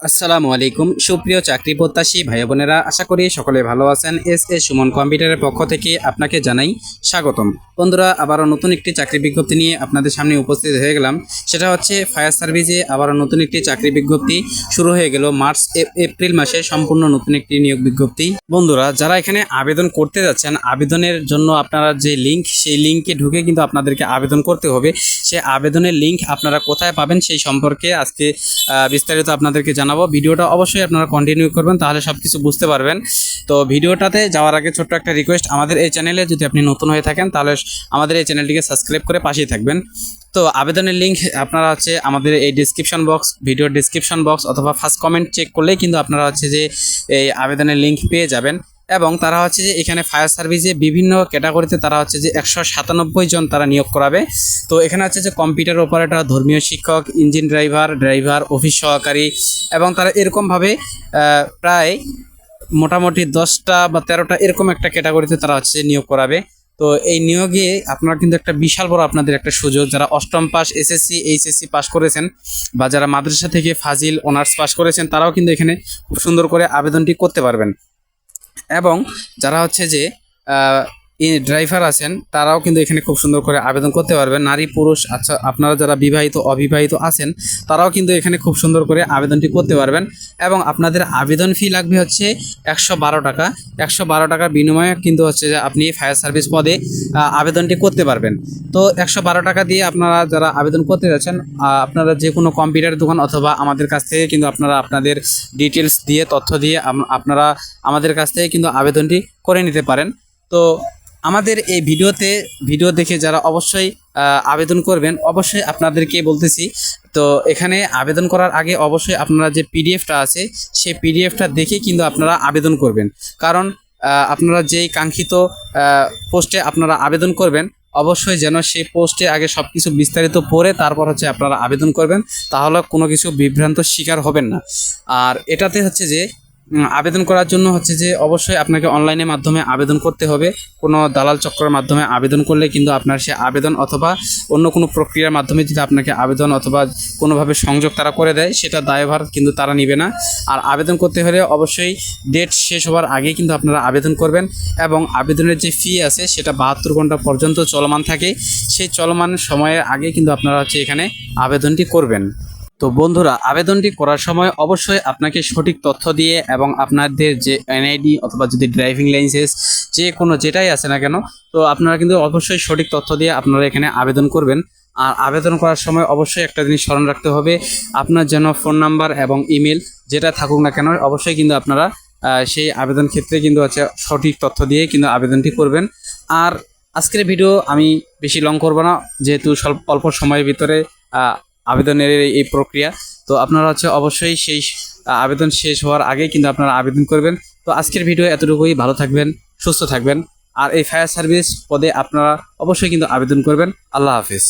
আসসালামু আলাইকুম সুপ্রিয় চাকরি প্রত্যাশী ভাই বোনেরা, আশা করি সকলে ভালো আছেন। এস সুমন কম্পিউটারের পক্ষ থেকে আপনাকে জানাই স্বাগতম। বন্ধুরা, আবারও নতুন একটি চাকরি বিজ্ঞপ্তি নিয়ে আপনাদের সামনে উপস্থিত হয়ে গেলাম। সেটা হচ্ছে ফায়ার সার্ভিসে আবারও নতুন একটি চাকরি বিজ্ঞপ্তি শুরু হয়ে গেল মার্চ এপ্রিল মাসে, সম্পূর্ণ নতুন একটি নিয়োগ বিজ্ঞপ্তি। বন্ধুরা, যারা এখানে আবেদন করতে যাচ্ছেন, আবেদনের জন্য আপনারা যে লিঙ্ক, সেই লিঙ্কে ঢুকে কিন্তু আপনাদেরকে আবেদন করতে হবে। সেই আবেদনের লিঙ্ক আপনারা কোথায় পাবেন সেই সম্পর্কে আজকে বিস্তারিত আপনাদেরকে জানাবো। ভিডিওটা অবশ্যই আপনারা কন্টিনিউ করবেন, তাহলে সব কিছু বুঝতে পারবেন। তো ভিডিওটাতে যাওয়ার আগে ছোট্ট একটা রিকোয়েস্ট, আমাদের এই চ্যানেলে যদি আপনি নতুন হয়ে থাকেন তাহলে আমাদের এই চ্যানেলটিকে সাবস্ক্রাইব করে পাশেই থাকবেন। তো আবেদনের লিঙ্ক আপনারা হচ্ছে আমাদের এই ডিসক্রিপশন বক্স, ভিডিওর ডিসক্রিপশন বক্স অথবা ফার্স্ট কমেন্ট চেক করলেই কিন্তু আপনারা হচ্ছে যে এই আবেদনের লিঙ্ক পেয়ে যাবেন। এবং তারা হচ্ছে যে এখানে ফায়ার সার্ভিসে বিভিন্ন ক্যাটাগরিতে তারা হচ্ছে যে 197 জন তারা নিয়োগ করাবে। তো এখানে হচ্ছে যে কম্পিউটার অপারেটর, ধর্মীয় শিক্ষক, ইঞ্জিন ড্রাইভার, অফিস সহকারী, এবং তারা এরকমভাবে প্রায় মোটামুটি 10টা বা 13টা এরকম একটা ক্যাটাগরিতে তারা হচ্ছে নিয়োগ করাবে। তো এই নিয়োগে আপনারা কিন্তু একটা বিশাল বড় আপনাদের একটা সুযোগ, যারা অষ্টম পাস, এসএসসি, এইচএসসি পাস করেছেন বা যারা মাদ্রাসা থেকে ফাজিল অনার্স পাস করেছেন, তারাও কিন্তু এখানে খুব সুন্দর করে আবেদনটি করতে পারবেন। এবং যারা হচ্ছে যে ড্রাইভার আছেন, তারাও কিন্তু এখানে খুব সুন্দর করে আবেদন করতে পারবেন। নারী পুরুষ, আচ্ছা আপনারা যারা বিবাহিত অবিবাহিত আছেন, তারাও কিন্তু এখানে খুব সুন্দর করে আবেদনটি করতে পারবেন। এবং আপনাদের আবেদন ফি লাগবে হচ্ছে 112 টাকা। 112 টাকার বিনিময়ে কিন্তু হচ্ছে যে আপনি ফায়ার সার্ভিস পদে আবেদনটি করতে পারবেন। তো 112 টাকা দিয়ে আপনারা যারা আবেদন করতে যাচ্ছেন, আপনারা যে কোনো কম্পিউটার দোকান অথবা আমাদের কাছ থেকে কিন্তু আপনারা আপনাদের ডিটেলস দিয়ে, তথ্য দিয়ে আপনারা আমাদের কাছ থেকে কিন্তু আবেদনটি করে নিতে পারেন। তো আমাদের এই ভিডিও দেখে যারা অবশ্যই আবেদন করবেন, অবশ্যই আপনাদেরকে বলতেছি, তো এখানে আবেদন করার আগে অবশ্যই আপনারা যে পিডিএফটা আছে, সেই পিডিএফটা দেখে কিন্তু আপনারা আবেদন করবেন। কারণ আপনারা যেই কাঙ্ক্ষিত পোস্টে আপনারা আবেদন করবেন, অবশ্যই যেন সেই পোস্টে আগে সব কিছু বিস্তারিত পড়ে তারপর হচ্ছে আপনারা আবেদন করবেন, তাহলে কোনো কিছু বিভ্রান্ত শিকার হবেন না। আর এটাতে হচ্ছে যে আবেদন করার জন্য হচ্ছে যে অবশ্যই আপনাকে অনলাইনের মাধ্যমে আবেদন করতে হবে। কোনো দালাল চক্রের মাধ্যমে আবেদন করলে কিন্তু আপনার সে আবেদন অথবা অন্য কোনো প্রক্রিয়ার মাধ্যমে যদি আপনাকে আবেদন অথবা কোনোভাবে সংযোগ তারা করে দেয়, সেটা দায়ভার কিন্তু তারা নেবে না। আর আবেদন করতে হলে অবশ্যই ডেট শেষ হওয়ার আগেই কিন্তু আপনারা আবেদন করবেন। এবং আবেদনের যে ফি আছে সেটা 72 ঘন্টা পর্যন্ত চলমান থাকে। সেই চলমান সময়ের আগে কিন্তু আপনারা হচ্ছে এখানে আবেদনটি করবেন। তো বন্ধুরা, আবেদনটি করার সময় অবশ্যই আপনাকে সঠিক তথ্য দিয়ে এবং আপনাদের যে এনআইডি অথবা যদি ড্রাইভিং লাইসেন্স যে কোনো যেটাই আছে না কেন, তো আপনারা কিন্তু অবশ্যই সঠিক তথ্য দিয়ে আপনারা এখানে আবেদন করবেন। আর আবেদন করার সময় অবশ্যই একটা জিনিস স্মরণ রাখতে হবে, আপনার যেন ফোন নাম্বার এবং ইমেল যেটা থাকুক না কেন, অবশ্যই কিন্তু আপনারা সেই আবেদন ক্ষেত্রে কিন্তু হচ্ছে সঠিক তথ্য দিয়ে কিন্তু আবেদনটি করবেন। আর আজকের ভিডিও আমি বেশি লং করব না, যেহেতু অল্প সময়ের ভিতরে আবেদনের এই প্রক্রিয়া। তো আপনারা হচ্ছে অবশ্যই সেই আবেদন শেষ হওয়ার আগে কিন্তু আপনারা আবেদন করবেন। তো আজকের ভিডিও এতটুকুই। ভালো থাকবেন, সুস্থ থাকবেন। আর এই ফায়ার সার্ভিস পদে আপনারা অবশ্যই কিন্তু আবেদন করবেন। আল্লাহ হাফিজ।